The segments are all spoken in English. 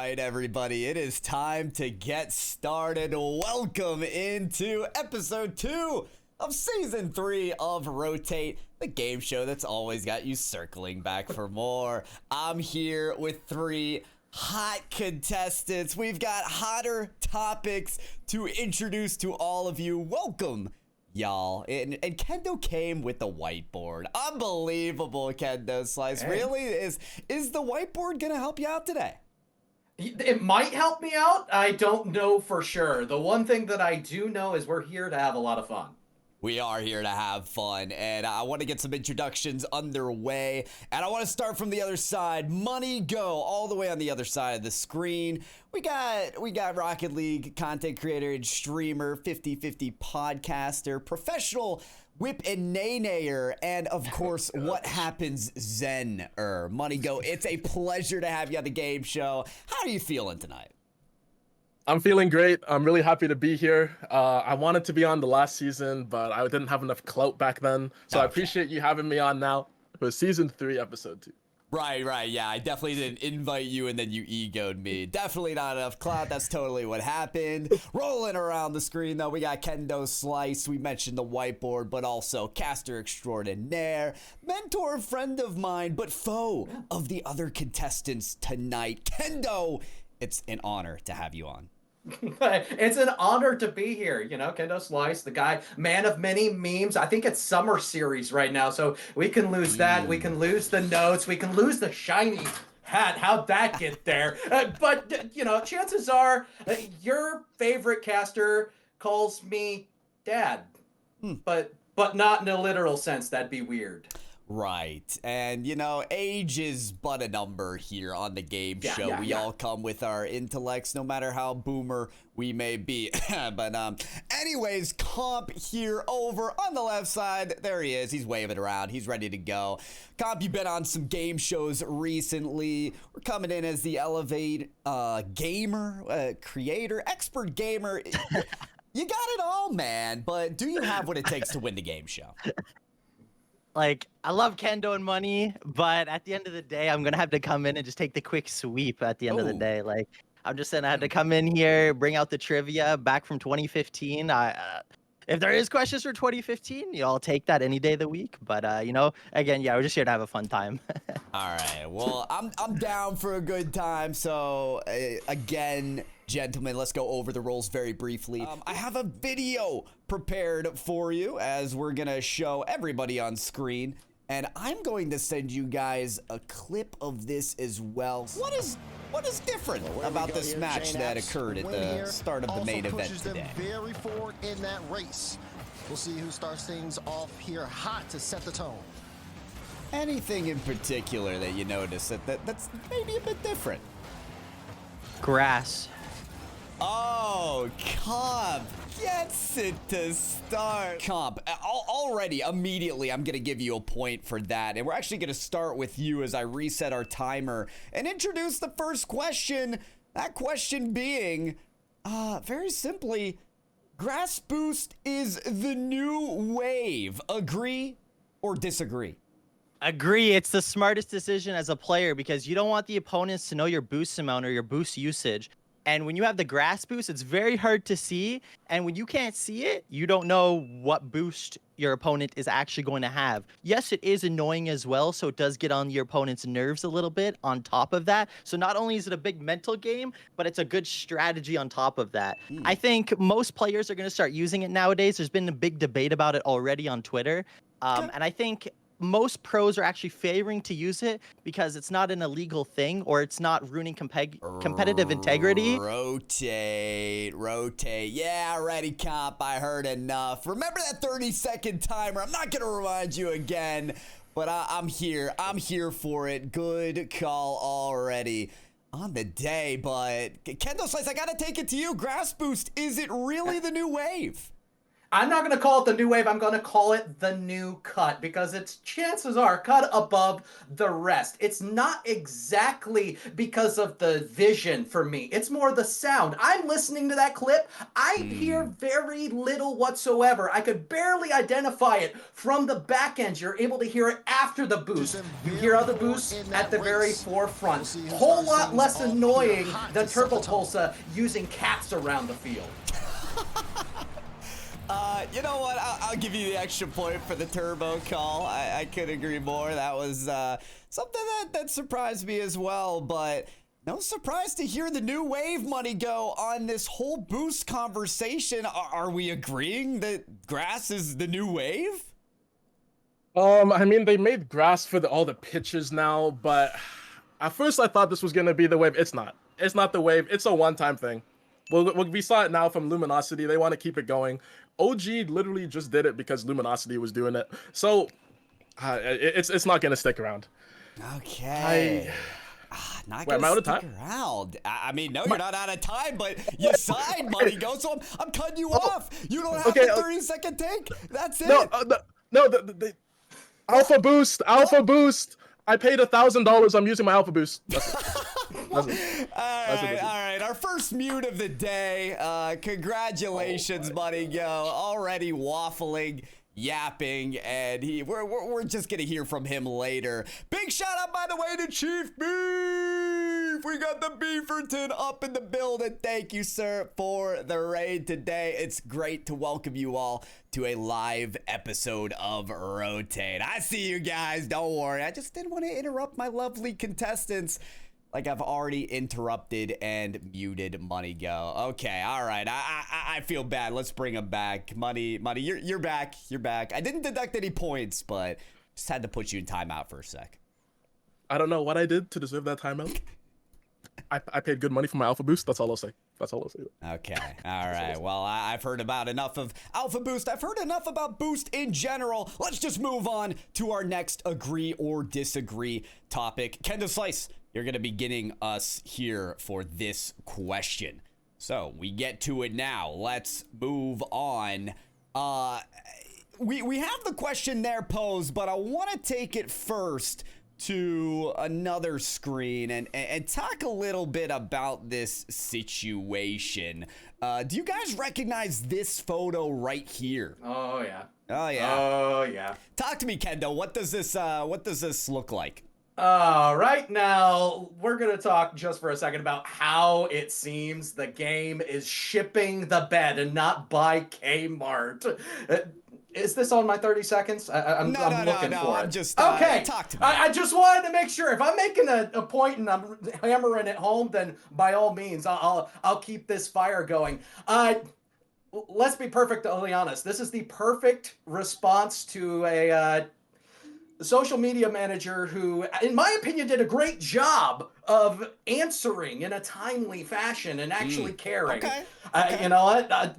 right, everybody, it is time to get started. Welcome into episode 2 of season 3 of Rotate, the game show that's always got you circling back for more. I'm here with 3 hot contestants. We've got hotter topics to introduce to all of you. Welcome, y'all. And Kendo came with the whiteboard. Unbelievable, Kendo Slice. Hey. Really? Is the whiteboard gonna help you out today? It might help me out. I don't know for sure. The one thing that I do know is we're here to have a lot of fun. We are here to have fun, and I want to get some introductions underway, and I want to start from the other side. Money go all the way on the other side of the screen. We got Rocket League content creator and streamer, 50/50 podcaster, professional whip and nay-nayer, and of course, what happens Zen-er. Money go. It's a pleasure to have you on the game show. How are you feeling tonight? I'm feeling great. I'm really happy to be here. I wanted to be on the last season, but I didn't have enough clout back then. So I appreciate you having me on now for season 3, episode 2. Right. Yeah, I definitely didn't invite you and then you egoed me. Definitely not enough clout. That's totally what happened. Rolling around the screen, though, we got Kendo Slice. We mentioned the whiteboard, but also caster extraordinaire, mentor, friend of mine, but foe of the other contestants tonight. Kendo, it's an honor to have you on. It's an honor to be here. You know, Kendo Slice, the guy, man of many memes. I think it's summer series right now, so we can lose that. We can lose the notes. We can lose the shiny hat. How'd that get there? But, you know, chances are your favorite caster calls me dad. But not in a literal sense. That'd be weird. Right. And, you know, age is but a number here on the game show. We all come with our intellects, no matter how boomer we may be. But anyways, Comp here over on the left side. There he is. He's waving around. He's ready to go. Comp, you've been on some game shows recently. We're coming in as the Elevate gamer, creator, expert gamer. You got it all, man. But do you have what it takes to win the game show? Like, I love Kendo and Money, but at the end of the day, I'm going to have to come in and just take the quick sweep at the end of the day. Like, I'm just saying I had to come in here, bring out the trivia back from 2015. If there is questions for 2015, I'll take that any day of the week. But, you know, again, we're just here to have a fun time. All right. Well, I'm down for a good time. So, again, gentlemen, let's go over the rules very briefly. I have a video prepared for you as we're going to show everybody on screen. And I'm going to send you guys a clip of this as well. What is different about this match that occurred at the start of the main event today? Very forward in that race. We'll see who starts things off here hot to set the tone. Anything in particular that you notice that's maybe a bit different? Grass. Oh, Comp gets it to start. Comp, already, immediately, I'm going to give you a point for that. And we're actually going to start with you as I reset our timer and introduce the first question. That question being, very simply, Grass Boost is the new wave. Agree or disagree? Agree. It's the smartest decision as a player because you don't want the opponents to know your boost amount or your boost usage. And when you have the grass boost, it's very hard to see. And when you can't see it, you don't know what boost your opponent is actually going to have. Yes, it is annoying as well. So it does get on your opponent's nerves a little bit on top of that. So not only is it a big mental game, but it's a good strategy on top of that. I think most players are going to start using it nowadays. There's been a big debate about it already on Twitter. And I think most pros are actually favoring to use it because it's not an illegal thing or it's not ruining competitive integrity. Rotate. Yeah, ready, Comp. I heard enough. Remember that 30-second timer. I'm not going to remind you again, but I'm here. I'm here for it. Good call already on the day, but Kendo Slice, I got to take it to you. Grass Boost, is it really the new wave? I'm not going to call it the new wave. I'm going to call it the new cut because it's chances are cut above the rest. It's not exactly because of the vision for me. It's more the sound. I'm listening to that clip. I hear very little whatsoever. I could barely identify it from the back end. You're able to hear it after the boost. You hear other boosts at the very forefront. Whole lot less annoying than Turbo Pulsa using cats around the field. You know what? I'll give you the extra point for the turbo call. I could agree more. That was something that surprised me as well, but no surprise to hear the new wave money go on this whole boost conversation. Are we agreeing that grass is the new wave? I mean, they made grass for all the pitches now, but at first I thought this was going to be the wave. It's not. It's not the wave. It's a one-time thing. Well, we saw it now from Luminosity. They want to keep it going. OG literally just did it because Luminosity was doing it. So it's not going to stick around. Okay. Not Wait, am I out of time? Around. I mean, no, you're not out of time, but you signed money go, so I'm cutting you off. You don't have the 30-second take. That's it. No, the Alpha Boost. I paid $1,000. I'm using my Alpha Boost. All right. Our first mute of the day. Congratulations, buddy. Go already waffling, yapping, and we're just gonna hear from him later. Big shout out, by the way, to Chief Beef. We got the Beeferton up in the building. Thank you, sir, for the raid today. It's great to welcome you all to a live episode of Rotate. I see you guys. Don't worry. I just didn't want to interrupt my lovely contestants like I've already interrupted and muted Money Go. Okay, all right. I feel bad. Let's bring him back. Money, you're back. You're back. I didn't deduct any points, but just had to put you in timeout for a sec. I don't know what I did to deserve that timeout. I paid good money for my Alpha Boost. That's all I'll say. Okay. All right. Well, I've heard about enough of Alpha Boost. I've heard enough about Boost in general. Let's just move on to our next agree or disagree topic. Kendo Slice, you're going to be getting us here for this question. So we get to it now. Let's move on. We have the question there posed, but I want to take it first to another screen and talk a little bit about this situation. Do you guys recognize this photo right here? Oh yeah. Oh yeah. Talk to me, Kendo. What does this look like? Right now, we're going to talk just for a second about how it seems the game is shipping the bed and not by Kmart. Is this on my 30 seconds? I'm looking for it. I'm just, okay. Talk to me. I just wanted to make sure. If I'm making a point and I'm hammering it home, then by all means, I'll keep this fire going. Let's be perfectly honest. This is the perfect response to a social media manager who, in my opinion, did a great job of answering in a timely fashion and actually caring. Okay. You know what?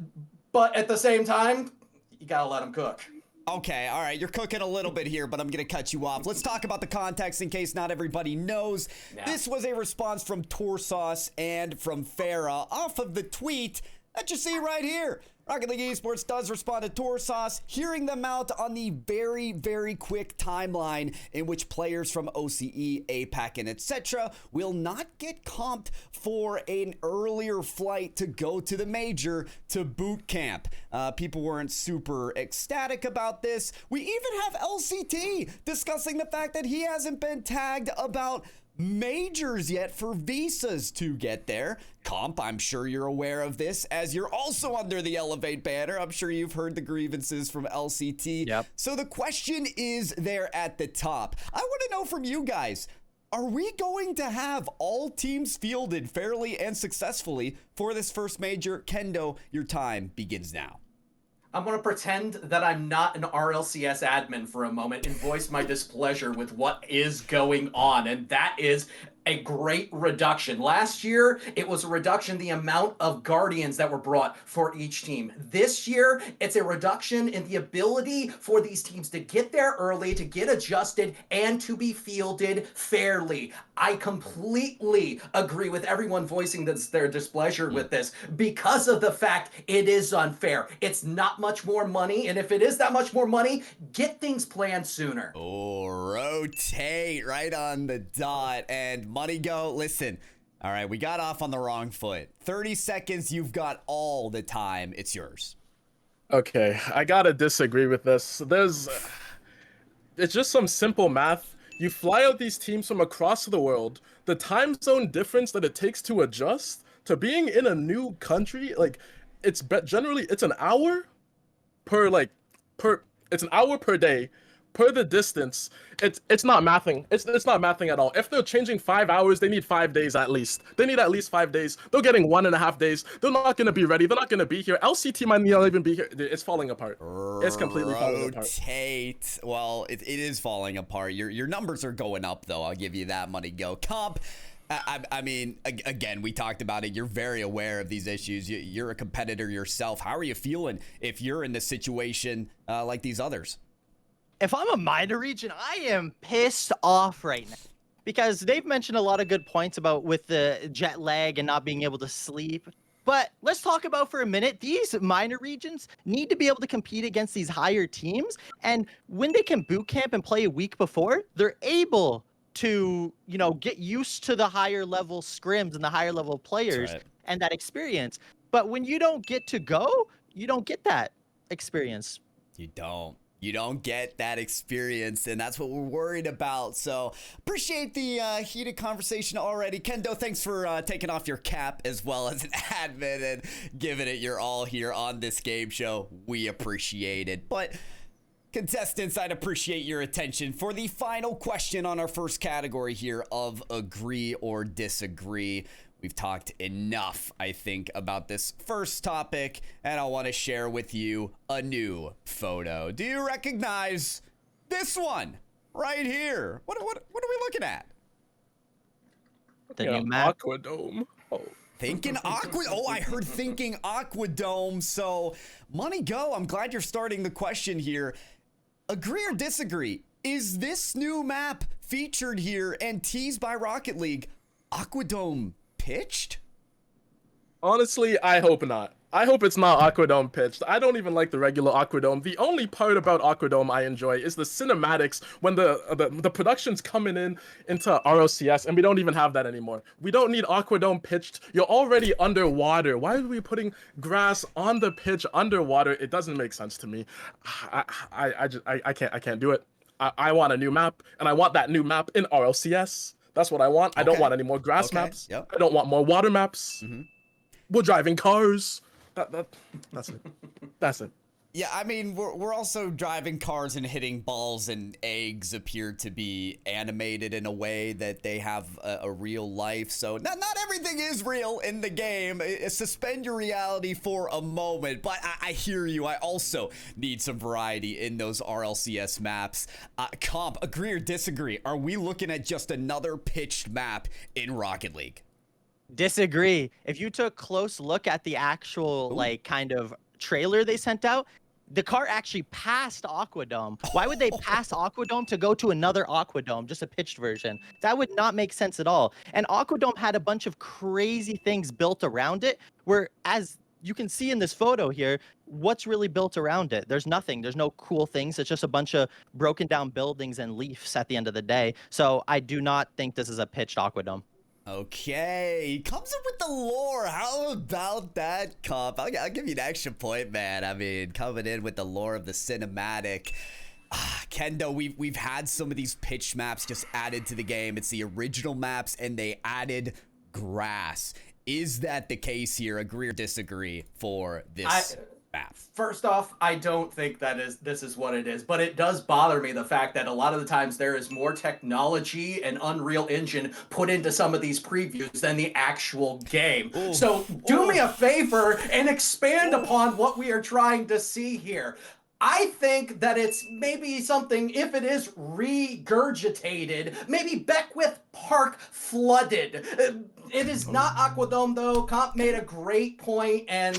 But at the same time, you gotta let him cook. Okay, all right, you're cooking a little bit here, but I'm gonna cut you off. Let's talk about the context in case not everybody knows. Yeah. This was a response from Torsauce and from Farah off of the tweet that you see right here. Rocket League Esports does respond to Torsauce, hearing them out on the very, very quick timeline in which players from OCE, APAC, and etc. will not get comped for an earlier flight to go to the major to boot camp. People weren't super ecstatic about this. We even have LCT discussing the fact that he hasn't been tagged about majors yet for visas to get there. Comp, I'm sure you're aware of this as you're also under the Elevate banner. I'm sure you've heard the grievances from LCT. Yep. So the question is there at the top. I want to know from you guys, are we going to have all teams fielded fairly and successfully for this first major? Kendo, your time begins now. I'm going to pretend that I'm not an RLCS admin for a moment and voice my displeasure with what is going on. And that is a great reduction. Last year, it was a reduction the amount of Guardians that were brought for each team. This year, it's a reduction in the ability for these teams to get there early, to get adjusted, and to be fielded fairly. I completely agree with everyone voicing their displeasure with this because of the fact it is unfair. It's not much more money, and if it is that much more money, get things planned sooner. Oh, rotate right on the dot. And Money Go, listen. All right, we got off on the wrong foot. 30 seconds, you've got all the time. It's yours. Okay, I gotta disagree with this. It's just some simple math. You fly out these teams from across the world. The time zone difference that it takes to adjust to being in a new country, like, generally it's an hour it's an hour per day. Per the distance, it's not mathing. It's not mathing at all. If they're changing 5 hours, they need 5 days at least. They need at least 5 days. They're getting 1.5 days. They're not gonna be ready. They're not gonna be here. LCT might not even be here. It's falling apart. It's completely falling apart. Rotate. Well, it is falling apart. Your numbers are going up though. I'll give you that, Money Go. Comp. I mean, again, we talked about it. You're very aware of these issues. You're a competitor yourself. How are you feeling if you're in this situation like these others? If I'm a minor region, I am pissed off right now because they've mentioned a lot of good points about with the jet lag and not being able to sleep. But let's talk about for a minute, these minor regions need to be able to compete against these higher teams. And when they can boot camp and play a week before, they're able to, get used to the higher level scrims and the higher level players and that experience. But when you don't get to go, you don't get that experience. You don't. You don't get that experience, and that's what we're worried about. So appreciate the heated conversation already. Kendo, thanks for taking off your cap as well as an admin and giving it your all here on this game show. We appreciate it. But contestants, I'd appreciate your attention for the final question on our first category here of agree or disagree. We've talked enough, I think, about this first topic, and I want to share with you a new photo. Do you recognize this one right here? What are we looking at? The new map. Aquadome. Oh. Thinking Aqua. Oh, I heard thinking Aquadome. So, Money Go, I'm glad you're starting the question here. Agree or disagree? Is this new map featured here and teased by Rocket League Aquadome pitched? Honestly, I hope not. I hope it's not Aquadome pitched. I don't even like the regular Aquadome. The only part about Aquadome I enjoy is the cinematics when the production's coming into RLCS, and we don't even have that anymore. We don't need Aquadome pitched. You're already underwater. Why are we putting grass on the pitch underwater? It doesn't make sense to me. I can't do it. I want a new map, and I want that new map in RLCS. That's what I want. I don't want any more grass maps. Yep. I don't want more water maps. We're driving cars. That's it. That's it. Yeah, I mean, we're also driving cars and hitting balls, and eggs appear to be animated in a way that they have a real life. So not everything is real in the game. Suspend your reality for a moment. But I hear you. I also need some variety in those RLCS maps. Comp, agree or disagree? Are we looking at just another pitched map in Rocket League? Disagree. If you took a close look at the actual kind of trailer they sent out, the car actually passed Aquadome. Why would they pass Aquadome to go to another Aquadome, just a pitched version? That would not make sense at all. And Aquadome had a bunch of crazy things built around it, where, as you can see in this photo here, what's really built around it? There's nothing. There's no cool things. It's just a bunch of broken down buildings and leaves at the end of the day. So I do not think this is a pitched Aquadome. Okay, he comes in with the lore. How about that, Comp? I'll give you an extra point, man. I mean, coming in with the lore of the cinematic. Kendo, we've had some of these pitch maps just added to the game. It's the original maps, and they added grass. Is that the case here? Agree or disagree for this map? First off, I don't think this is what it is, but it does bother me the fact that a lot of the times there is more technology and Unreal Engine put into some of these previews than the actual game. So do me a favor and expand upon what we are trying to see here. I think that it's maybe something, if it is regurgitated, maybe Beckwith Park flooded. It is not Aquadome, though. Comp made a great point, and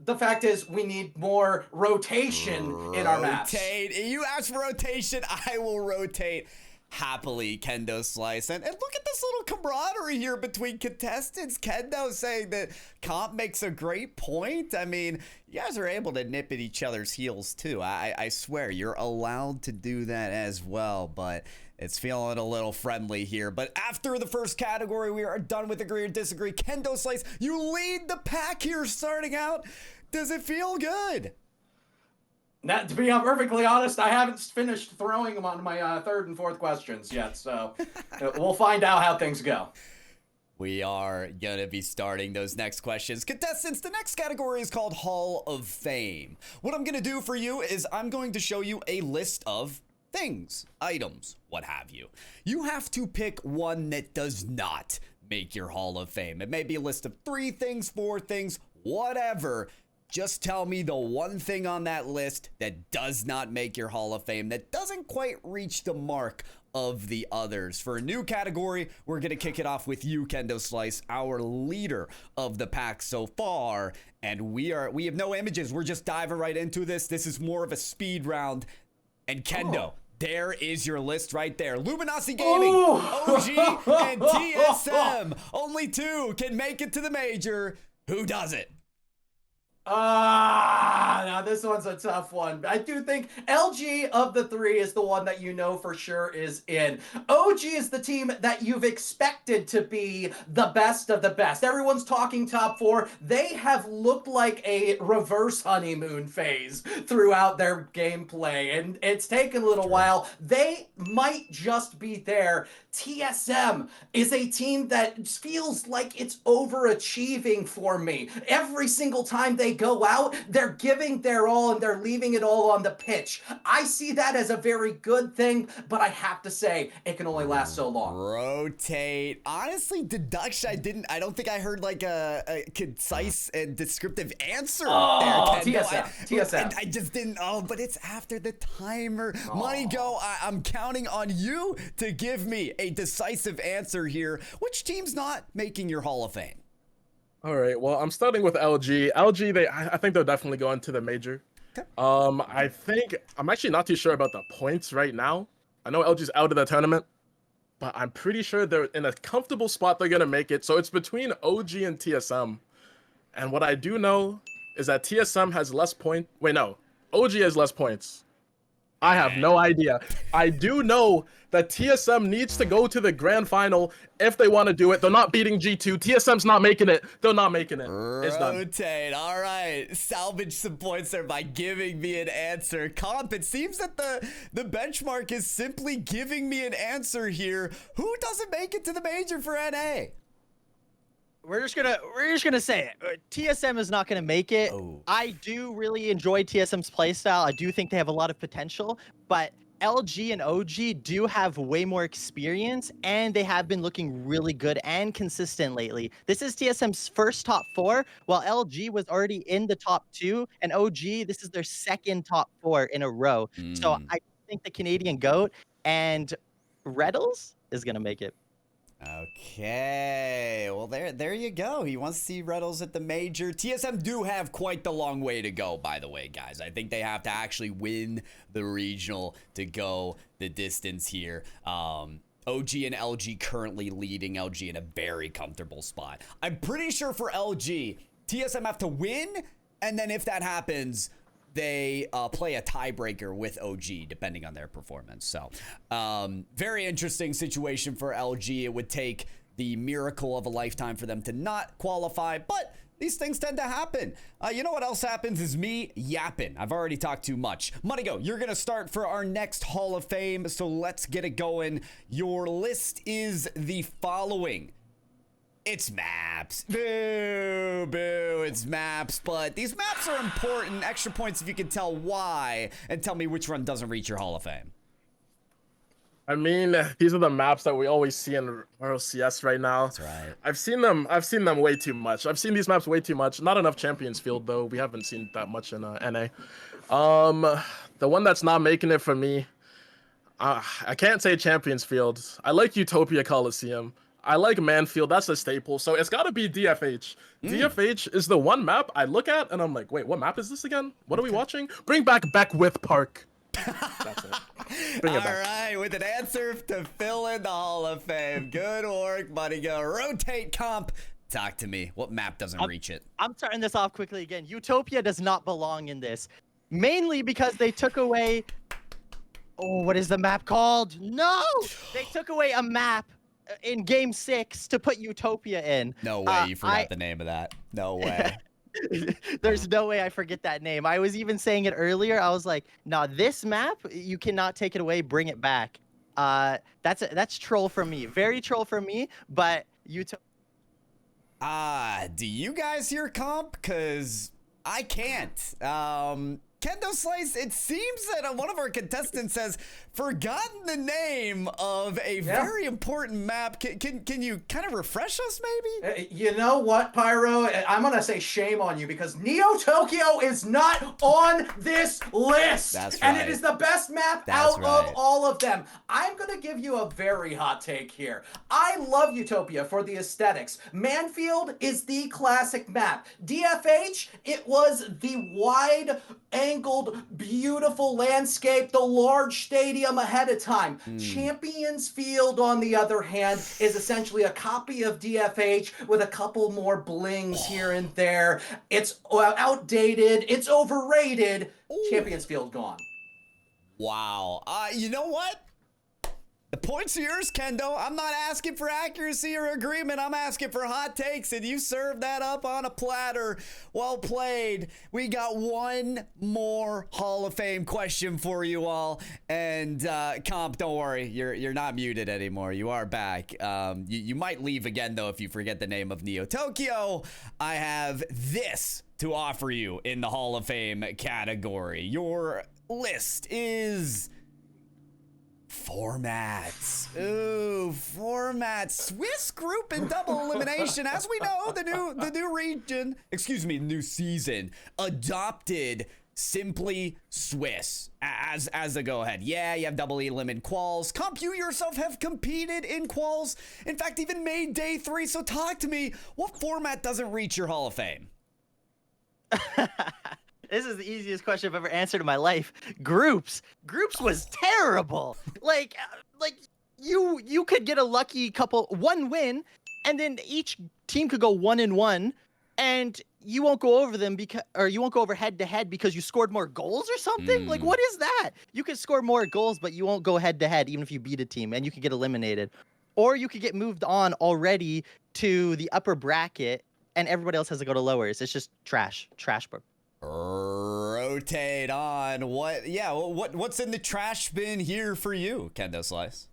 the fact is we need more rotation in our maps. Rotate. You ask for rotation, I will rotate happily, Kendo Slice. And look at this little camaraderie here between contestants. Kendo saying that Comp makes a great point. I mean, you guys are able to nip at each other's heels too. I swear, you're allowed to do that as well, but it's feeling a little friendly here. But after the first category, we are done with agree or disagree. Kendo Slice, you lead the pack here starting out. Does it feel good? Now, to be perfectly honest, I haven't finished throwing them on my third and fourth questions yet, so we'll find out how things go. We are going to be starting those next questions. Contestants, the next category is called Hall of Fame. What I'm going to do for you is I'm going to show you a list of things, items, what have you. You have to pick one that does not make your Hall of Fame. It may be a list of 3 things, 4 things, whatever. Just tell me the one thing on that list that does not make your Hall of Fame, that doesn't quite reach the mark of the others. For a new category, we're going to kick it off with you, Kendo Slice, our leader of the pack so far. And we have no images. We're just diving right into this. This is more of a speed round. And Kendo, there is your list right there. Luminosity Gaming, OG, and TSM. Only 2 can make it to the major. Who does it? Now this one's a tough one. I do think LG of the 3 is the one that you know for sure is in. OG is the team that you've expected to be the best of the best. Everyone's talking top 4. They have looked like a reverse honeymoon phase throughout their gameplay, and it's taken a little while. They might just be there. TSM is a team that feels like it's overachieving for me. Every single time they go out, they're giving their all and they're leaving it all on the pitch. I see that as a very good thing, but I have to say it can only last so long. Rotate. Honestly, deduction, I don't think I heard like a concise and descriptive answer there, TSM. I just didn't. But it's after the timer. Money Go, I'm counting on you to give me a decisive answer here. Which team's not making your Hall of Fame? All right, well, I'm starting with LG. LG, I think they'll definitely go into the major. Okay. I'm actually not too sure about the points right now. I know LG's out of the tournament, but I'm pretty sure they're in a comfortable spot. They're gonna make it. So it's between OG and TSM. And what I do know is that TSM has less points. Wait, no, OG has less points. I have no idea. I do know that TSM needs to go to the grand final if they want to do it. They're not beating G2. TSM's not making it. They're not making it. It's done. Rotate. All right. Salvage some points there by giving me an answer. Comp, it seems that the benchmark is simply giving me an answer here. Who doesn't make it to the major for NA? We're just gonna say it. TSM is not gonna make it. I do really enjoy TSM's playstyle. I do think they have a lot of potential, but LG and OG do have way more experience, and they have been looking really good and consistent lately. This is TSM's first top 4, while LG was already in the top 2, and OG, this is their second top 4 in a row. So I think the Canadian GOAT and Reddles is gonna make it. Okay, well there you go. He wants to see Reddles at the major. TSM do have quite the long way to go, by the way, guys. I think they have to actually win the regional to go the distance here. OG and LG currently leading LG in a very comfortable spot. I'm pretty sure for LG, TSM have to win, and then if that happens, they play a tiebreaker with OG, depending on their performance. So, very interesting situation for LG. It would take the miracle of a lifetime for them to not qualify, but these things tend to happen. You know what else happens is me yapping. I've already talked too much. Money Go, you're going to start for our next Hall of Fame, so let's get it going. Your list is the following. It's maps. Boo, boo, it's maps. But these maps are important. Extra points if you can tell why. And tell me which one doesn't reach your Hall of Fame. I mean, these are the maps that we always see in RLCS right now. That's right. I've seen them way too much. I've seen these maps way too much. Not enough Champions Field, though. We haven't seen that much in NA. The one that's not making it for me, I can't say Champions Field. I like Utopia Coliseum. I like Manfield. That's a staple. So it's got to be DFH. DFH is the one map I look at and I'm like, wait, what map is this again? What are we watching? Bring back Beckwith Park. That's it. Bring it back. All right, with an answer to fill in the Hall of Fame. Good work, buddy. Go rotate comp. Talk to me. What map doesn't reach it? I'm starting this off quickly again. Utopia does not belong in this. Mainly because they took away... Oh, what is the map called? No! They took away a map in Game 6 to put Utopia in. No way you forgot the name of that. No way. There's no way I forget that name. I was even saying it earlier. I was like, nah, this map, you cannot take it away. Bring it back. That's troll from me. Very troll from me, but Utopia... Do you guys hear comp? Because I can't. Kendo Slice, it seems that one of our contestants has forgotten the name of a very important map. Can you kind of refresh us, maybe? You know what, Pyro? I'm going to say shame on you because Neo Tokyo is not on this list. That's and right. it is the best map out of all of them. I'm going to give you a very hot take here. I love Utopia for the aesthetics. Manfield is the classic map. DFH, it was the wide-angled, beautiful landscape, the large stadium ahead of time. Champions Field, on the other hand, is essentially a copy of DFH with a couple more blings here and there. It's outdated. It's overrated. Champions Field gone. Wow. You know what? The points are yours, Kendo. I'm not asking for accuracy or agreement. I'm asking for hot takes, and you served that up on a platter. Well played. We got one more Hall of Fame question for you all. And Comp, don't worry. You're not muted anymore. You are back. You might leave again, though, if you forget the name of Neo Tokyo. I have this to offer you in the Hall of Fame category. Your list is... formats. Ooh, formats. Swiss group and double elimination. As we know, the new region, excuse me, new season adopted simply Swiss as a go-ahead. Yeah, you have double elim in quals. Comp, you yourself have competed in quals. In fact, even made day 3. So talk to me. What format doesn't reach your Hall of Fame? This is the easiest question I've ever answered in my life. Groups was terrible. Like you could get a lucky one win, and then each team could go 1-1, and you won't go over them you won't go over head to head because you scored more goals or something. Like, what is that? You could score more goals, but you won't go head to head even if you beat a team, and you could get eliminated, or you could get moved on already to the upper bracket, and everybody else has to go to lowers. It's just trash, bro. Rotate on. What's in the trash bin here for you, Kendo Slice?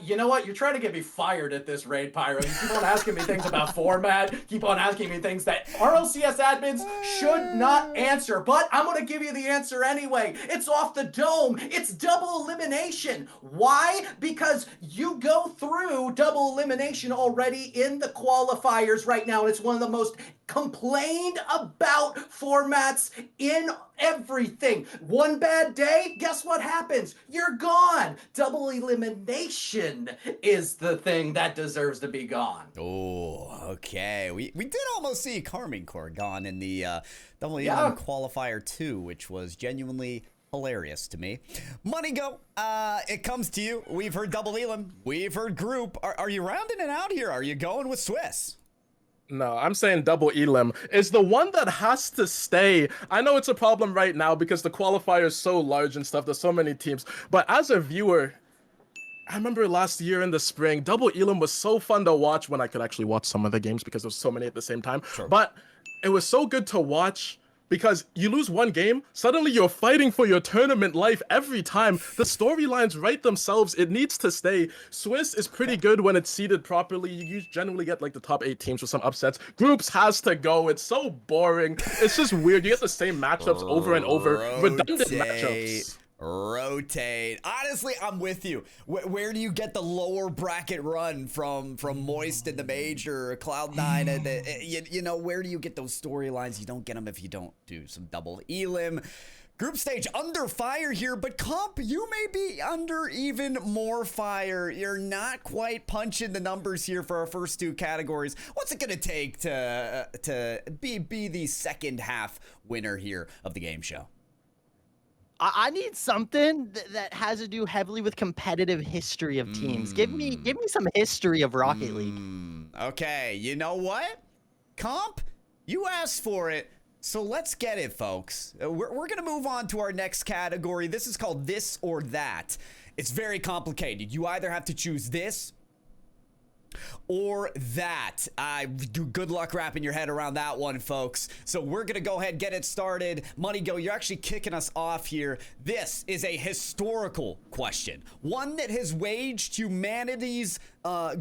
You know what? You're trying to get me fired at this raid, Pyro. You keep on asking me things about format. Keep on asking me things that RLCS admins should not answer. But I'm going to give you the answer anyway. It's off the dome. It's double elimination. Why? Because you go through double elimination already in the qualifiers right now. It's one of the most complained about formats in everything. One bad day, guess what happens? You're gone. Double elimination is the thing that deserves to be gone. Oh, okay. We did almost see Carmine Core gone in the double elim qualifier 2, which was genuinely hilarious to me. Money Go, it comes to you. We've heard double elim. We've heard group. Are you rounding it out here? Are you going with Swiss? No, I'm saying double elim is the one that has to stay. I know it's a problem right now because the qualifier is so large and stuff. There's so many teams. But as a viewer, I remember last year in the spring, double elim was so fun to watch when I could actually watch some of the games because there was so many at the same time. Sure. But it was so good to watch because you lose one game, suddenly you're fighting for your tournament life every time. The storylines write themselves. It needs to stay. Swiss is pretty good when it's seeded properly. You generally get like the top 8 teams with some upsets. Groups has to go. It's so boring. It's just weird. You get the same matchups over and over. Redundant matchups. Rotate. Honestly, I'm with you. Where do you get the lower bracket run from Moist in the major, Cloud9 and you know, where do you get those storylines? You don't get them if you don't do some double elim. Group stage under fire here, but Comp, you may be under even more fire. You're not quite punching the numbers here for our first two categories. What's it gonna take to be the second half winner here of the game show? I need something that has to do heavily with competitive history of teams. Give me some history of Rocket League. Okay, you know what? Comp, you asked for it. So let's get it, folks. We're going to move on to our next category. This is called This or That. It's very complicated. You either have to choose this or that. Good luck wrapping your head around that one, folks. So we're going to go ahead and get it started. Money Go, you're actually kicking us off here. This is a historical question. One that has waged humanity's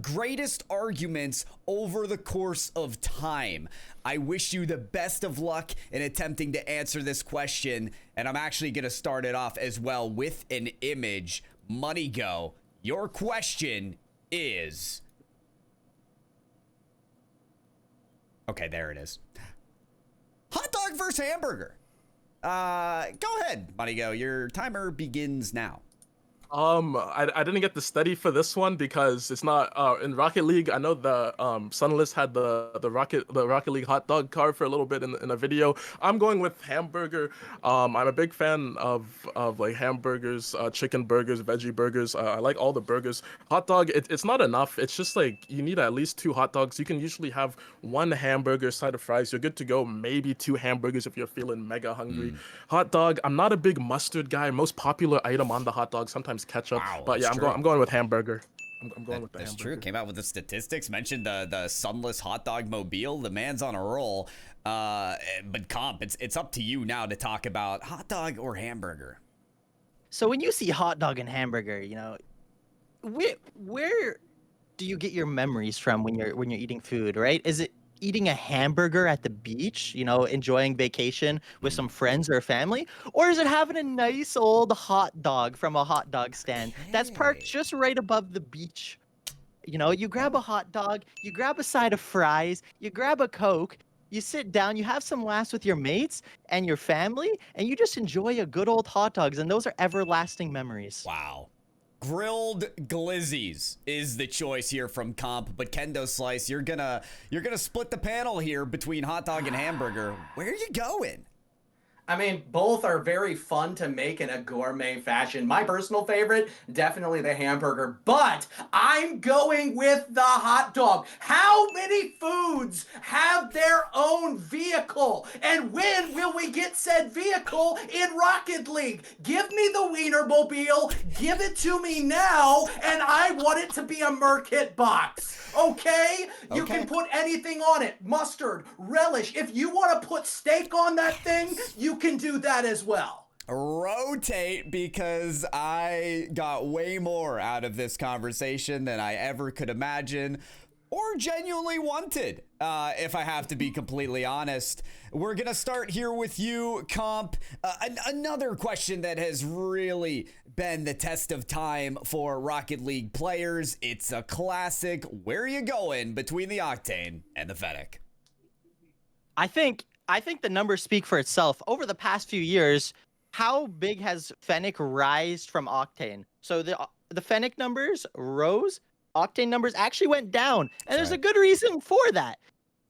greatest arguments over the course of time. I wish you the best of luck in attempting to answer this question. And I'm actually going to start it off as well with an image. Money Go, your question is... Okay, there it is. Hot dog versus hamburger. Go ahead, Money Go. Your timer begins now. I didn't get the study for this one because it's not in Rocket League. I know the Sunless had the Rocket League hot dog card for a little bit in a video. I'm going with hamburger. I'm a big fan of like hamburgers, chicken burgers, veggie burgers. I like all the burgers. Hot dog, it's not enough. It's just like you need at least 2 hot dogs. You can usually have 1 hamburger, side of fries. You're good to go. Maybe 2 hamburgers if you're feeling mega hungry. Hot dog, I'm not a big mustard guy. Most popular item on the hot dog, sometimes ketchup. Wow, but yeah, I'm going with hamburger. I'm going with the That's hamburger. true. Came out with the statistics, mentioned the Sunless hot dog mobile. The man's on a roll. But Comp, it's up to you now to talk about hot dog or hamburger. So when you see hot dog and hamburger, you know, where do you get your memories from when you're eating food, right? Is it eating a hamburger at the beach, you know, enjoying vacation with some friends or family? Or is it having a nice old hot dog from a hot dog stand that's parked just right above the beach? You know, you grab a hot dog, you grab a side of fries, you grab a Coke, you sit down, you have some laughs with your mates and your family, and you just enjoy a good old hot dogs, and those are everlasting memories. Wow. Grilled glizzies is the choice here from Comp, but Kendo Slice, you're gonna split the panel here between hot dog and hamburger. Where are you going? I mean, both are very fun to make in a gourmet fashion. My personal favorite, definitely the hamburger, but I'm going with the hot dog. How many foods have their own vehicle? And when will we get said vehicle in Rocket League? Give me the Wienermobile, give it to me now, and I want it to be a Merkit box. Okay? You can put anything on it. Mustard, relish. If you want to put steak on that thing, you can do that as well. Rotate, because I got way more out of this conversation than I ever could imagine or genuinely wanted, if I have to be completely honest. We're gonna start here with you, Comp. Another question that has really been the test of time for Rocket League players. It's a classic. Where are you going between the Octane and the Fennec? I think the numbers speak for itself. Over the past few years, how big has Fennec rised from Octane? So the Fennec numbers rose, Octane numbers actually went down, and there's a good reason for that.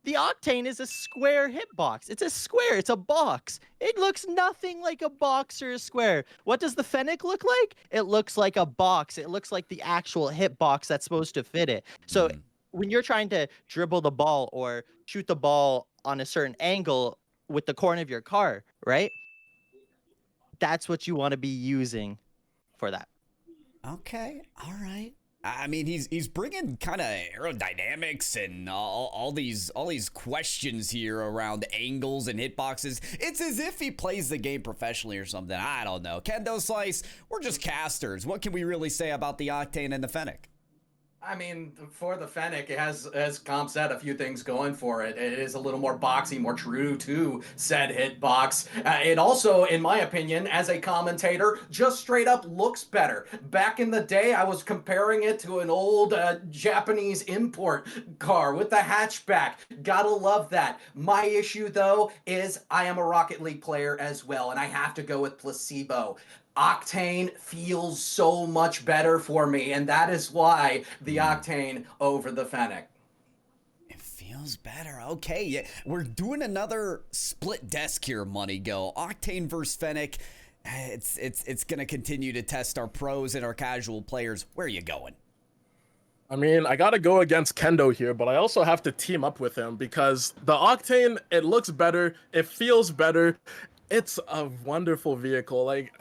The Octane is a square hitbox. It's a square. It's a box. It looks nothing like a box or a square. What does the Fennec look like? It looks like a box. It looks like the actual hitbox that's supposed to fit it. So when you're trying to dribble the ball or shoot the ball on a certain angle with the corner of your car, right? That's what you want to be using for that. Okay, all right. I mean, he's bringing kind of aerodynamics and all these questions here around angles and hitboxes. It's as if he plays the game professionally or something. I don't know. Kendo Slice, we're just casters. What can we really say about the Octane and the Fennec? I mean, for the Fennec, it has, as Comp said, a few things going for it. It is a little more boxy, more true to said hitbox. It also, in my opinion, as a commentator, just straight up looks better. Back in the day, I was comparing it to an old Japanese import car with the hatchback. Gotta love that. My issue, though, is I am a Rocket League player as well, and I have to go with Placebo. Octane feels so much better for me, and that is why the Octane over the Fennec. It feels better. Okay, yeah, we're doing another split desk here, Money Go. Octane versus Fennec. It's gonna continue to test our pros and our casual players. Where are you going? I mean, I gotta go against Kendo here, but I also have to team up with him because the Octane, it looks better, it feels better, it's a wonderful vehicle. Like,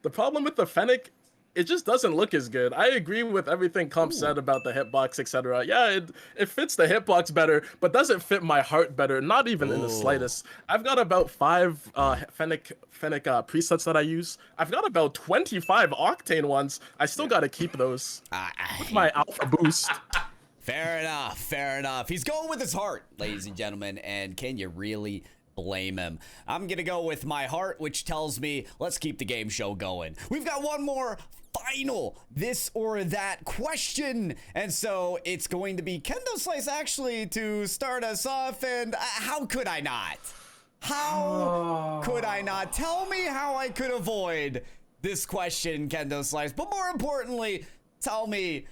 the problem with the Fennec, it just doesn't look as good. I agree with everything Comp said about the hitbox, etc. Yeah, it fits the hitbox better, but doesn't fit my heart better, not even in the slightest. I've got about 5 Fennec presets that I use. I've got about 25 Octane ones. I still gotta keep those with my alpha boost. Fair enough, fair enough. He's going with his heart, ladies and gentlemen, and can you really blame him? I'm gonna go with my heart, which tells me let's keep the game show going. We've got one more final this or that question, and so it's going to be Kendo Slice actually to start us off. And how could I not? How could I not? Tell me how I could avoid this question, Kendo Slice, but more importantly, tell me,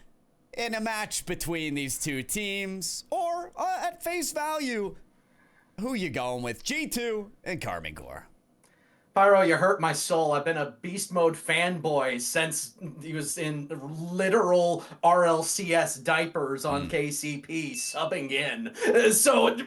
in a match between these two teams, or at face value, who you going with, G2 and Carmine Corps? Pyro, you hurt my soul. I've been a beast mode fanboy since he was in literal RLCS diapers on KCP subbing in. So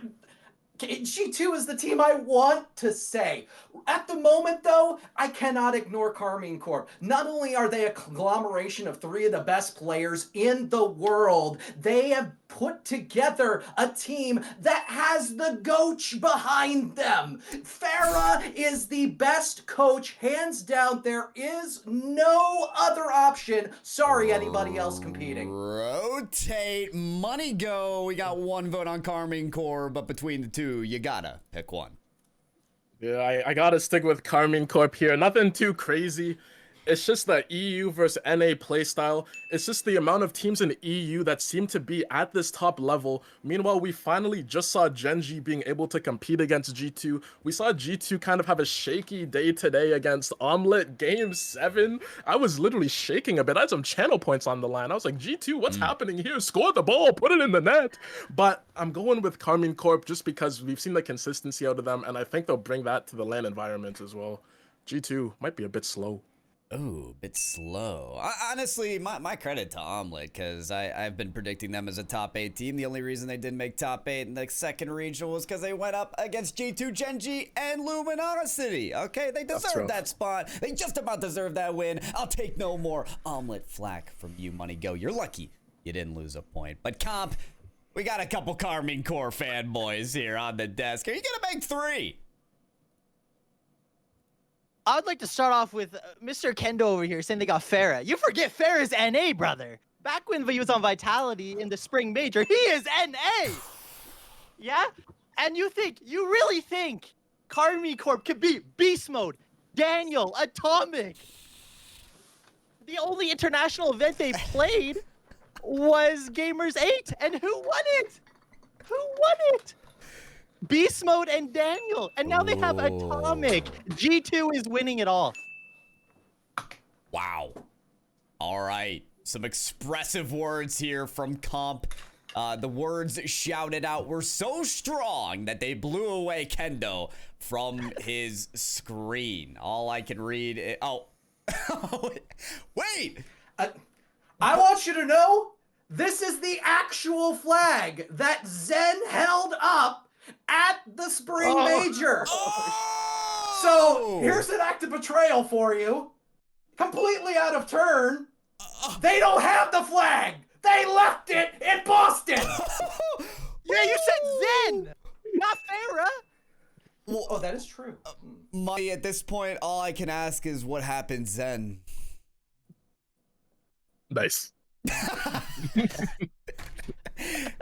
G2 is the team I want to say. At the moment, though, I cannot ignore Carmine Corp. Not only are they a conglomeration of 3 of the best players in the world, they have put together a team that has the coach behind them. Farah is the best coach, hands down. There is no other option. Sorry, anybody else competing. Rotate, Money Go. We got one vote on Carmine Corp, but between the two, you gotta pick one. Yeah, I gotta stick with Carmine Corp here. Nothing too crazy. It's just the EU versus NA playstyle. It's just the amount of teams in the EU that seem to be at this top level. Meanwhile, we finally just saw Genji being able to compete against G2. We saw G2 kind of have a shaky day today against Omelette Game 7. I was literally shaking a bit. I had some channel points on the line. I was like, G2, what's happening here? Score the ball, put it in the net. But I'm going with Carmine Corp just because we've seen the consistency out of them, and I think they'll bring that to the LAN environment as well. G2 might be a bit slow. Oh, bit slow. Honestly, my credit to Omelette, because I've been predicting them as a top 8 team. The only reason they didn't make top 8 in the second regional was because they went up against G2, Genji, and Luminosity. Okay, they deserve that spot. They just about deserve that win. I'll take no more Omelette flack from you, Money Go. You're lucky you didn't lose a point. But Comp, we got a couple Carmine Corps fanboys here on the desk. Are you gonna make 3? I'd like to start off with Mr. Kendo over here saying they got Farah. You forget Farah's NA, brother. Back when he was on Vitality in the Spring Major, he is NA. Yeah? And you really think Carmine Corp could beat Beast Mode, Daniel, Atomic? The only international event they played was Gamers 8, and who won it? Who won it? Beast Mode and Daniel, and now they have Atomic. G2 is winning it all. Wow. All right. Some expressive words here from Comp. The words shouted out were so strong that they blew away Kendo from his screen. All I can read is, wait. I want you to know, this is the actual flag that Zen held up at the Spring Major. So here's an act of betrayal for you. Completely out of turn. They don't have the flag. They left it in Boston. Yeah, you said Zen, not Farah. Well, that is true. Money, at this point, all I can ask is what happened Zen. Nice.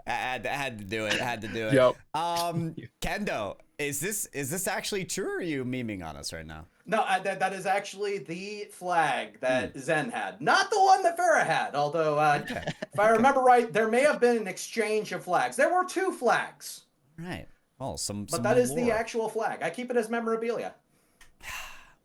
I had to do it. Had to do it. Yep. Kendo, is this actually true, or are you memeing on us right now? No, that is actually the flag that Zen had, not the one that Farah had. Although, if I remember right, there may have been an exchange of flags. There were 2 flags. Right. Oh, But that is the lore. actual flag. I keep it as memorabilia.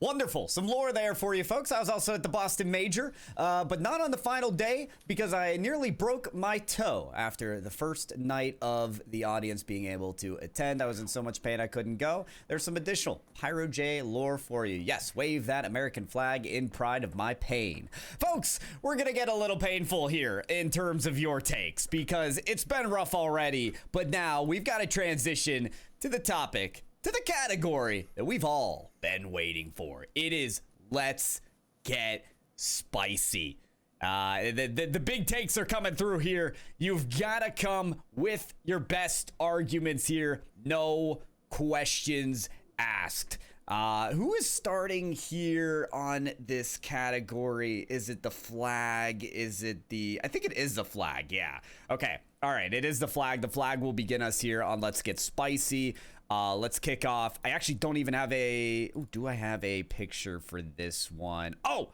Wonderful. Some lore there for you folks. I was also at the Boston Major, but not on the final day because I nearly broke my toe after the first night of the audience being able to attend. I was in so much pain I couldn't go. There's some additional Pyro J lore for you. Yes, wave that American flag in pride of my pain. Folks, we're going to get a little painful here in terms of your takes because it's been rough already, but now we've got to transition to the topic, to the category that we've all been waiting for. It is Let's Get Spicy. The big takes are coming through here. You've got to come with your best arguments here. No questions asked. Who is starting here on this category? Is it the flag? Is it I think it is the flag, yeah. Okay, all right, it is the flag. The flag will begin us here on Let's Get Spicy. Let's kick off. I actually don't even have do I have a picture for this one? Oh,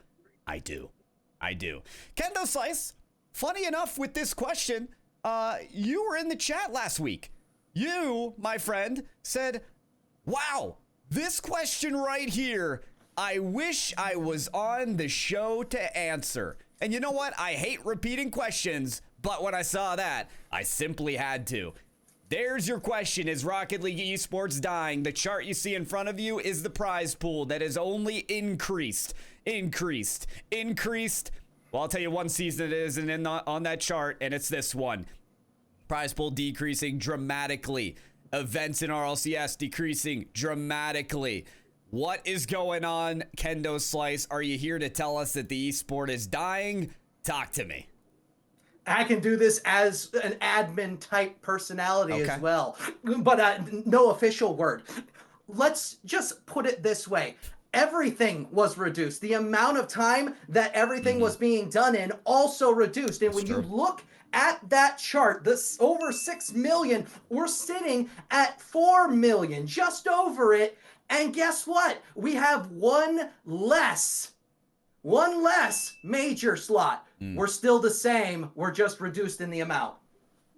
I do. Kendo Slice, funny enough with this question, you were in the chat last week. You, my friend, said, wow, this question right here, I wish I was on the show to answer. And you know what? I hate repeating questions, but when I saw that, I simply had to. There's your question. Is Rocket League Esports dying? The chart you see in front of you is the prize pool that has only increased. Well, I'll tell you one season it isn't on that chart, and it's this one. Prize pool decreasing dramatically. Events in RLCS decreasing dramatically. What is going on, Kendo Slice? Are you here to tell us that the esport is dying? Talk to me. I can do this as an admin type personality as well, but no official word. Let's just put it this way. Everything was reduced. The amount of time that everything was being done in also reduced. And when you look at that chart, this over 6 million, we're sitting at 4 million, just over it. And guess what? We have one less major slot. We're still the same. We're just reduced in the amount.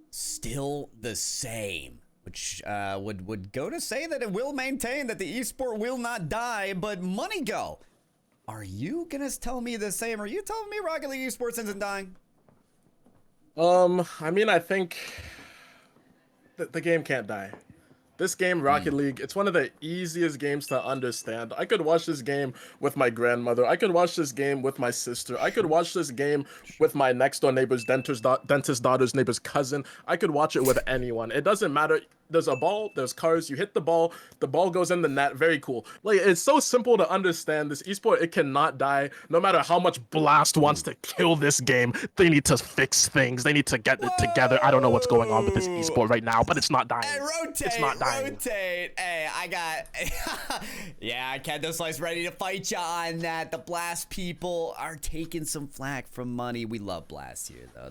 Still the same, which would go to say that it will maintain that the esport will not die, but money go. Are you gonna tell me the same? Are you telling me Rocket League Esports isn't dying? I mean, I think the game can't die. This game, Rocket League, it's one of the easiest games to understand. I could watch this game with my grandmother. I could watch this game with my sister. I could watch this game with my next door neighbor's dentist daughter's neighbor's cousin. I could watch it with anyone. It doesn't matter. There's a ball, there's cars, you hit the ball goes in the net. Very cool. Like, it's so simple to understand. This esport, it cannot die. No matter how much Blast wants to kill this game, they need to fix things. They need to get it together. I don't know what's going on with this esport right now, but it's not dying. Hey, rotate, it's not dying. Rotate. Hey, I got... yeah, Kendo Slice ready to fight you on that. The Blast people are taking some flack from money. We love Blast here, though.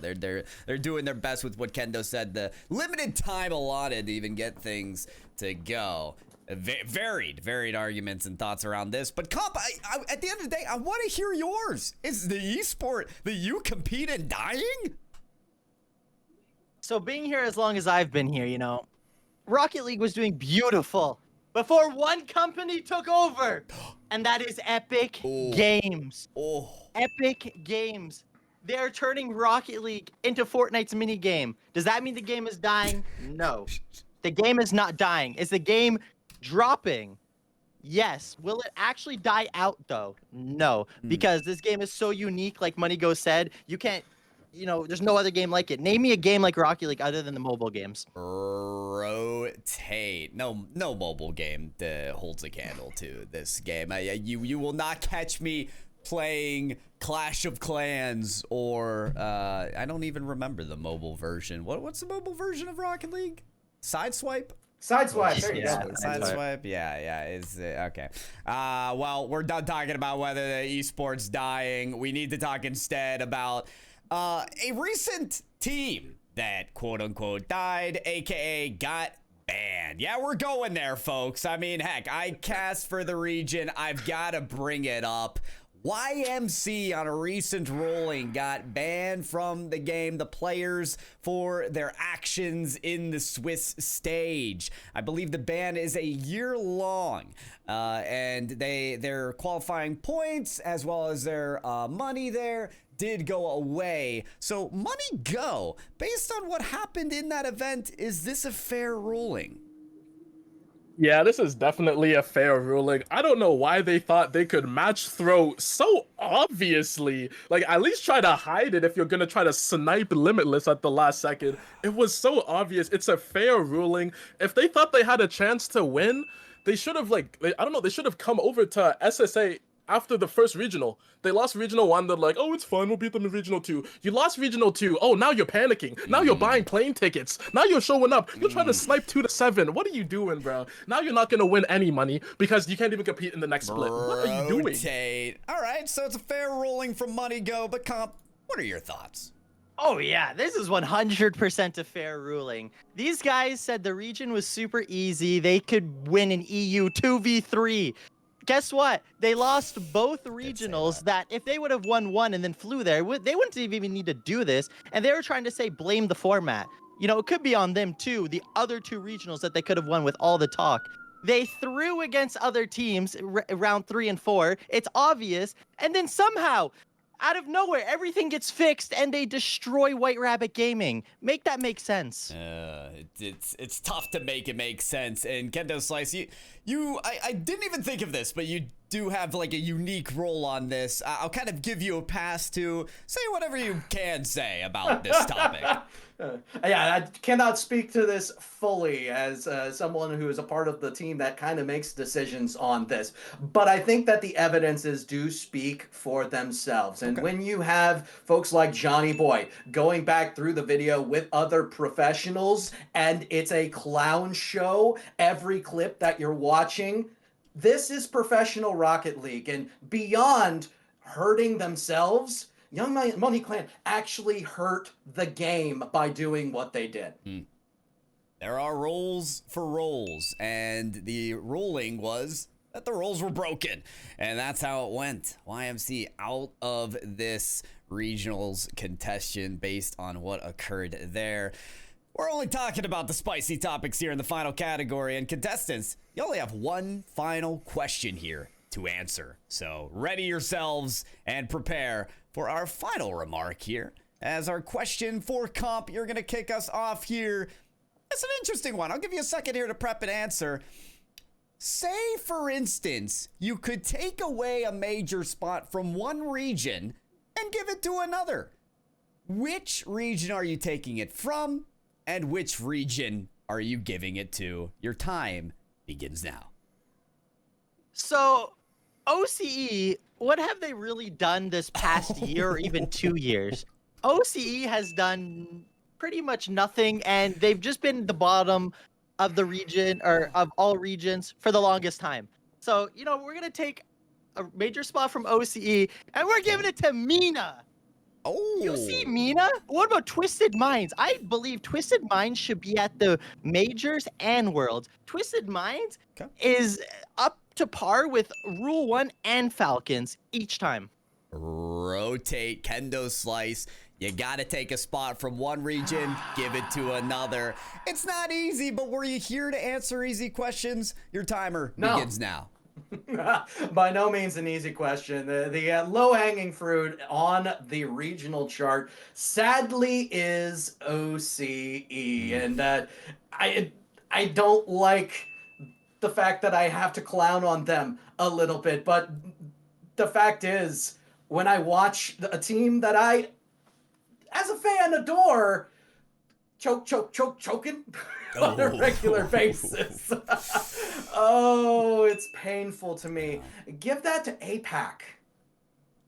They're doing their best with what Kendo said. The limited time allotted to even get things to go. Varied arguments and thoughts around this, but Comp, at the end of the day, I want to hear yours. Is the esport that you compete in dying? So being here as long as I've been here, you know, Rocket League was doing beautiful before one company took over, and that is Epic Games. Epic Games. They're turning Rocket League into Fortnite's minigame. Does that mean the game is dying? No. The game is not dying. Is the game dropping? Yes. Will it actually die out, though? No. Because this game is so unique, like Money Go said. You can't, you know, there's no other game like it. Name me a game like Rocket League other than the mobile games. Rotate. No mobile game that holds a candle to this game. You will not catch me playing Clash of Clans or I don't even remember the mobile version. What's the mobile version of Rocket League? Sideswipe? Sideswipe, there you go. Sideswipe, yeah, is okay. Well, we're done talking about whether the esport's dying. We need to talk instead about A recent team that quote unquote died, aka got banned. Yeah, we're going there, folks. I mean, heck, I cast for the region. I've got to bring it up. YMC on a recent ruling got banned from the game, the players, for their actions in the Swiss stage. I believe the ban is a year long, and their qualifying points as well as their money there did go away. So money go. Based on what happened in that event, is this a fair ruling? Yeah, this is definitely a fair ruling. I don't know why they thought they could match throw so obviously. Like, at least try to hide it if you're gonna try to snipe Limitless at the last second. It was so obvious. It's a fair ruling. If they thought they had a chance to win, they should have, like, I don't know, they should have come over to SSA after the first regional. They lost regional 1, they're like, oh, it's fine, we'll beat them in regional 2. You lost regional 2, oh, now you're panicking. Now you're buying plane tickets. Now you're showing up. You're trying to snipe 2 to 7. What are you doing, bro? Now you're not gonna win any money because you can't even compete in the next split. What are you doing? All right, so it's a fair ruling from Money Go, but Comp, what are your thoughts? Oh yeah, this is 100% a fair ruling. These guys said the region was super easy. They could win an EU 2v3. Guess what? They lost both regionals that if they would have won one and then flew there, they wouldn't even need to do this. And they were trying to say blame the format. You know, it could be on them too, the other 2 regionals that they could have won with all the talk. They threw against other teams round 3 and 4. It's obvious. And then somehow, out of nowhere, everything gets fixed and they destroy White Rabbit Gaming. Make that make sense. It's tough to make it make sense. And Kendo Slice, I didn't even think of this, but you do have like a unique role on this. I'll kind of give you a pass to say whatever you can say about this topic. Yeah, I cannot speak to this fully as someone who is a part of the team that kind of makes decisions on this. But I think that the evidences do speak for themselves. And when you have folks like Johnny Boy going back through the video with other professionals and it's a clown show, every clip that you're watching, this is professional Rocket League. And beyond hurting themselves, Young Money Clan actually hurt the game by doing what they did. There are rules for roles, and the ruling was that the rules were broken, and that's how it went. YMC out of this regionals contestation based on what occurred there. We're only talking about the spicy topics here in the final category, and contestants, you only have one final question here to answer. So ready yourselves and prepare for our final remark here. As our question for Comp, you're going to kick us off here. It's an interesting one. I'll give you a second here to prep and answer. Say, for instance, you could take away a major spot from one region and give it to another. Which region are you taking it from, and which region are you giving it to? Your time begins now. So, OCE, what have they really done this past year or even 2 years? OCE has done pretty much nothing, and they've just been the bottom of the region, or of all regions, for the longest time. So, you know, we're going to take a major spot from OCE, and we're giving it to Mina. Oh. You see Mina? What about Twisted Minds? I believe Twisted Minds should be at the majors and worlds. Twisted Minds is up to par with Rule 1 and Falcons each time. Rotate, Kendo Slice. You gotta take a spot from one region, give it to another. It's not easy, but were you here to answer easy questions? Your timer begins now. By no means an easy question. The low-hanging fruit on the regional chart, sadly, is OCE, and I don't like the fact that I have to clown on them a little bit, but the fact is, when I watch a team that I, as a fan, adore, choking on a regular basis. Oh, it's painful to me. Give that to APAC.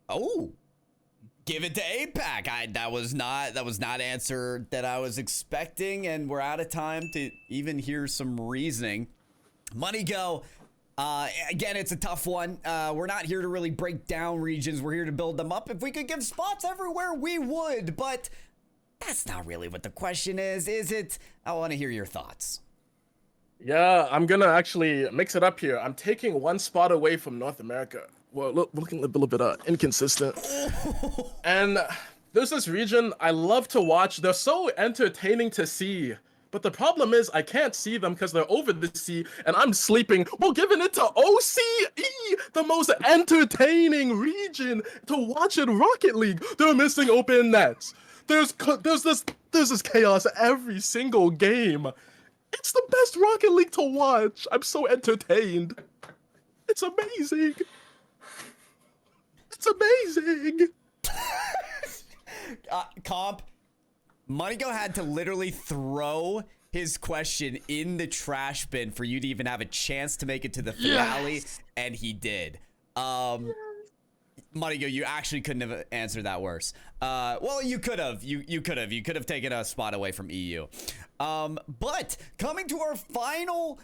Oh, give it to APAC. That was not answer that I was expecting, and we're out of time to even hear some reasoning. Money Go, Again, it's a tough one. We're not here to really break down regions. We're here to build them up. If we could give spots everywhere, we would. But that's not really what the question is it? I want to hear your thoughts. Yeah, I'm gonna actually mix it up here. I'm taking one spot away from North America. Well, looking a little bit inconsistent. And there's this region I love to watch. They're so entertaining to see. But the problem is I can't see them because they're over the sea and I'm sleeping. We're giving it to OCE, the most entertaining region to watch in Rocket League. They're missing open nets. There's this chaos every single game. It's the best Rocket League to watch. I'm so entertained. It's amazing. It's amazing. Comp, Moneygo had to literally throw his question in the trash bin for you to even have a chance to make it to the finale, and he did. Moneygo, you actually couldn't have answered that worse. Well, you could have. You could have. You could have taken a spot away from EU. But coming to our final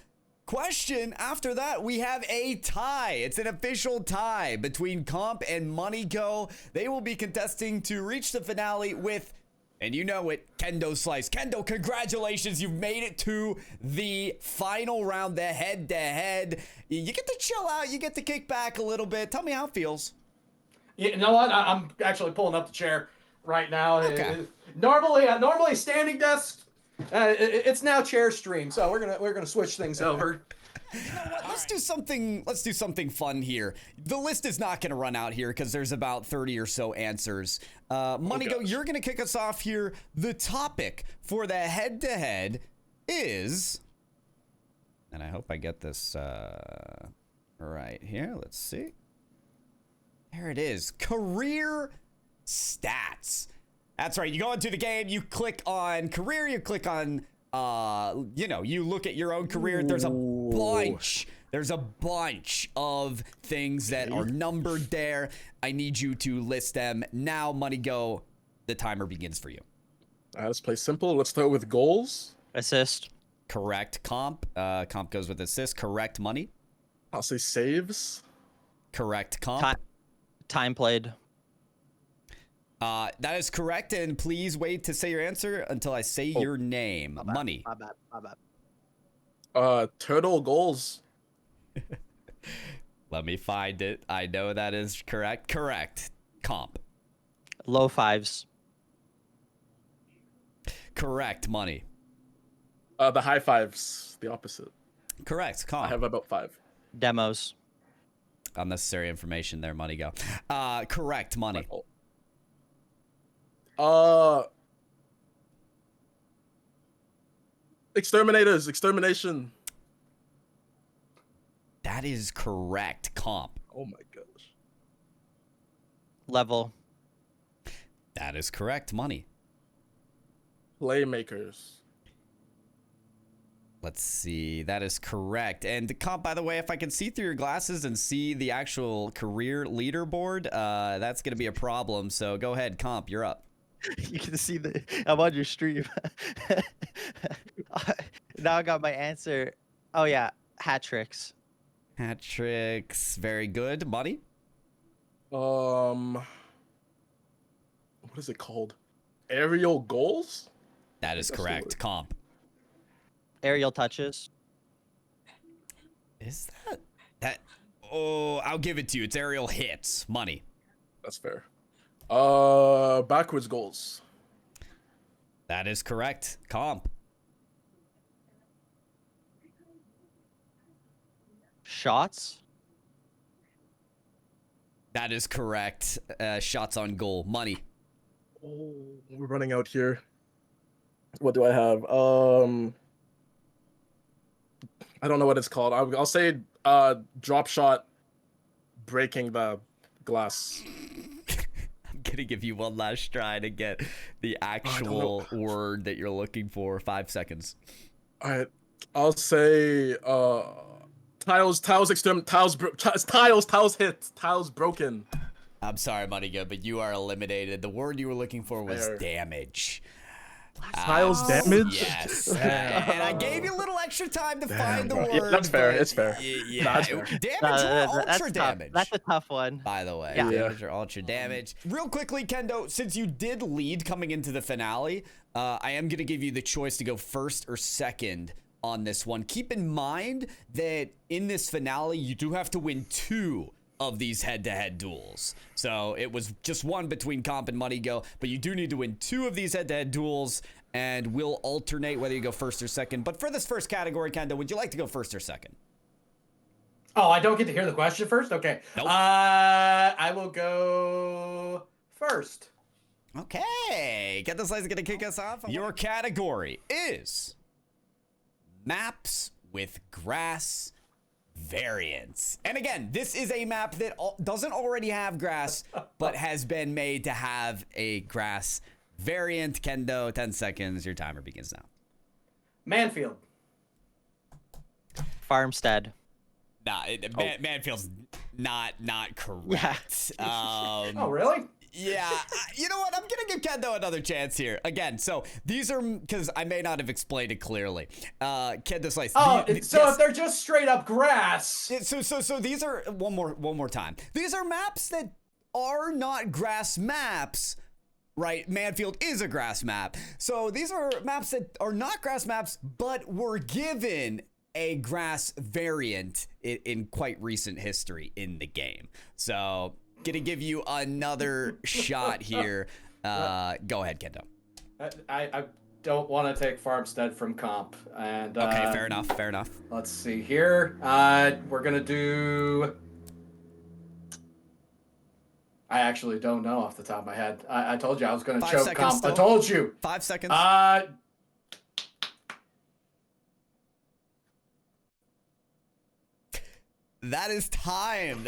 question, after that, we have a tie. It's an official tie between Comp and Moneygo. They will be contesting to reach the finale with, and you know it, Kendo Slice. Kendo, congratulations. You've made it to the final round, the head-to-head. You get to chill out. You get to kick back a little bit. Tell me how it feels. You know what? I'm actually pulling up the chair right now. Okay. Normally standing desk. It's now chair stream, so we're gonna switch things over. You know what? Let's do something fun here. The list is not gonna run out here because there's about 30 or so answers. Moneygo, you're gonna kick us off here. The topic for the head-to-head is, and I hope I get this right here. Let's see. There it is. Career stats. That's right. You go into the game, you click on career, you click on, you look at your own career. There's a bunch of things that are numbered there. I need you to list them now. Moneygo, the timer begins for you. Let's play simple. Let's start with goals. Assist. Correct. Comp. Comp goes with assist. Correct. Money. I'll say saves. Correct. Comp. Time played. That is correct, and please wait to say your answer until I say your name. Money. My bad. Turtle goals. Let me find it. I know that is correct. Correct. Comp. Low fives. Correct. Money. The high fives. The opposite. Correct. Comp. I have about 5. Demos. Unnecessary information there, Money. Go. Correct. Money. Exterminators. Extermination. That is correct. Comp. Oh my gosh. Level. That is correct. Money. Playmakers. Let's see. That is correct. And Comp, by the way, if I can see through your glasses and see the actual career leaderboard, that's going to be a problem. So go ahead, Comp, you're up. You can see I'm on your stream. Now I got my answer. Oh yeah, hat tricks. Hat tricks. Very good. Money. What is it called? Aerial goals? That is correct. Comp. Aerial touches. Is that? Oh, I'll give it to you. It's aerial hits. Money. That's fair. Backwards goals. That is correct. Comp. Shots. That is correct. Shots on goal. Money. Oh, we're running out here. What do I have? I don't know what it's called. I'll say drop shot breaking the glass. I'm gonna give you one last try to get the actual word that you're looking for. 5 seconds. All right, I'll say tiles hit, tiles broken. I'm sorry, Moneygo, but you are eliminated. The word you were looking for was damage. Tiles damage? Yes. And I gave you a little extra time to find the bro. word. Yeah, that's fair. but It's fair. Yeah. Nah, it's fair. Damage or that's ultra tough. damage? That's a tough one. By the way, Yeah. damage or ultra damage. Real quickly, Kendo, since you did lead coming into the finale, I am going to give you the choice to go first or second on this one. Keep in mind that in this finale, you do have to win 2 of these head-to-head duels. So it was just one between Comp and Money Go, but you do need to win 2 of these head-to-head duels, and we'll alternate whether you go first or second. But for this first category, Kendo, would you like to go first or second? Oh, I don't get to hear the question first? Okay. Nope. I will go first. Okay. Get this is going to kick us off. Your category is maps with grass variants. And again, this is a map that doesn't already have grass, but has been made to have a grass variant. Kendo, 10 seconds. Your timer begins now. Manfield. Farmstead. Nah, Manfield's not correct. Oh, really? Yeah, you know what? I'm gonna give Kendo another chance here again. So these are because I may not have explained it clearly. Kendo Slice. Oh, so yes. if they're just straight up grass. So these are one more time. These are maps that are not grass maps. Right, Manfield is a grass map. So these are maps that are not grass maps, but were given a grass variant in quite recent history in the game. So gonna give you another shot here. Go ahead, Kendo. I don't want to take Farmstead from Comp. And Okay, fair enough. Let's see here. We're gonna do. I actually don't know off the top of my head. I told you I was gonna 5 choke seconds Comp. still. I told you. 5 seconds. That is time.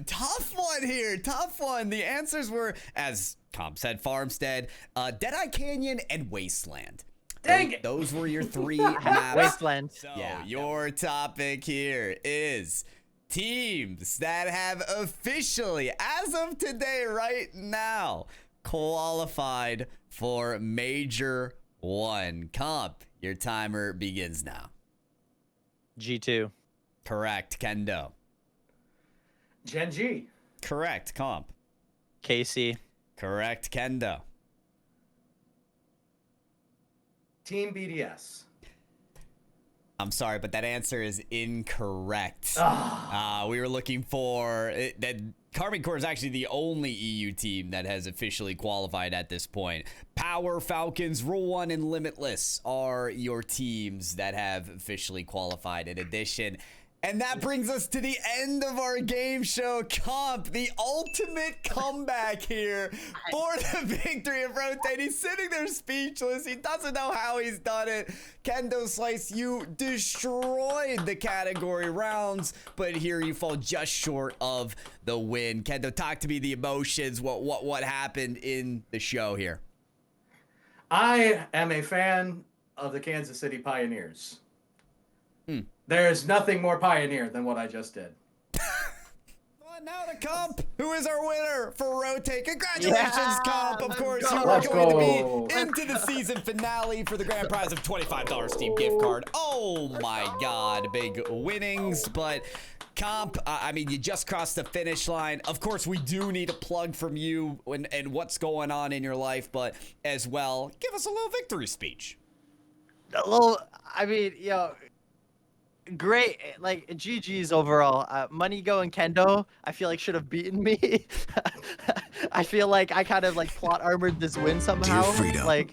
Tough one here. Tough one. The answers were, as Comp said, Farmstead, Deadeye Canyon, and Wasteland. Dang it. Those were your 3 maps. Wasteland. So your topic here is teams that have officially, as of today, right now, qualified for Major 1. Comp, your timer begins now. G2. Correct, Kendo. Gen G. Correct, Comp. KC. Correct, Kendo. Team BDS. I'm sorry, but that answer is incorrect. We were looking for that. Carbon Core is actually the only EU team that has officially qualified at this point. Power, Falcons, Rule 1, and Limitless are your teams that have officially qualified. In addition, and that brings us to the end of our game show. Comp, the ultimate comeback here for the victory of Rotate. He's sitting there speechless. He doesn't know how he's done it. Kendo Slice, you destroyed the category rounds, but here you fall just short of the win. Kendo, talk to me the emotions. What happened in the show here? I am a fan of the Kansas City Pioneers. There is nothing more pioneer than what I just did. Well, now the Comp, who is our winner for Rotate. Congratulations, Yeah, Comp. Of course, you are Let's going go. to be into the season finale for the grand prize of $25 Steam gift card. Oh my God, big winnings. But Comp, I mean, you just crossed the finish line. Of course, we do need a plug from you and what's going on in your life, but as well, give us a little victory speech. Well, I mean, great, like GG's overall. Money Go and Kendo, I feel like should have beaten me. I feel like I kind of like plot armored this win somehow. Like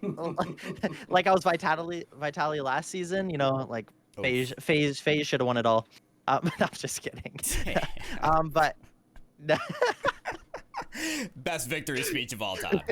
I was Vitality last season. Like FaZe should have won it all. I'm just kidding. But best victory speech of all time.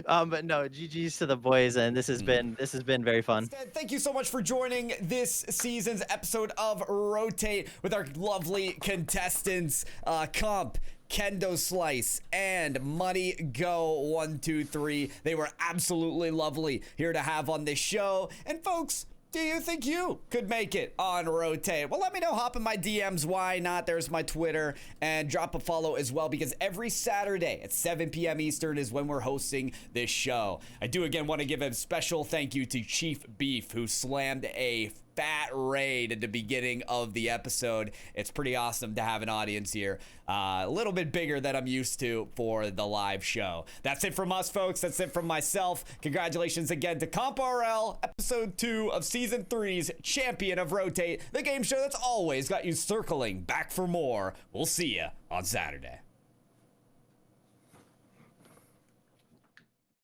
But no, GG's to the boys, and this has been very fun. Thank you so much for joining this season's episode of Rotate with our lovely contestants, Comp, Kendo Slice, and Money Go 123. They were absolutely lovely here to have on this show. And folks, do you think you could make it on Rotate? Well, let me know. Hop in my DMs. Why not? There's my Twitter. And drop a follow as well, because every Saturday at 7 p.m. Eastern is when we're hosting this show. I do again want to give a special thank you to Chief Beef, who slammed a fat raid at the beginning of the episode. It's pretty awesome to have an audience here, a little bit bigger than I'm used to for the live show. That's it from us, folks. That's it from myself. Congratulations again to CompRL, episode 2 of season 3's champion of Rotate, the game show that's always got you circling back for more. We'll see you on Saturday.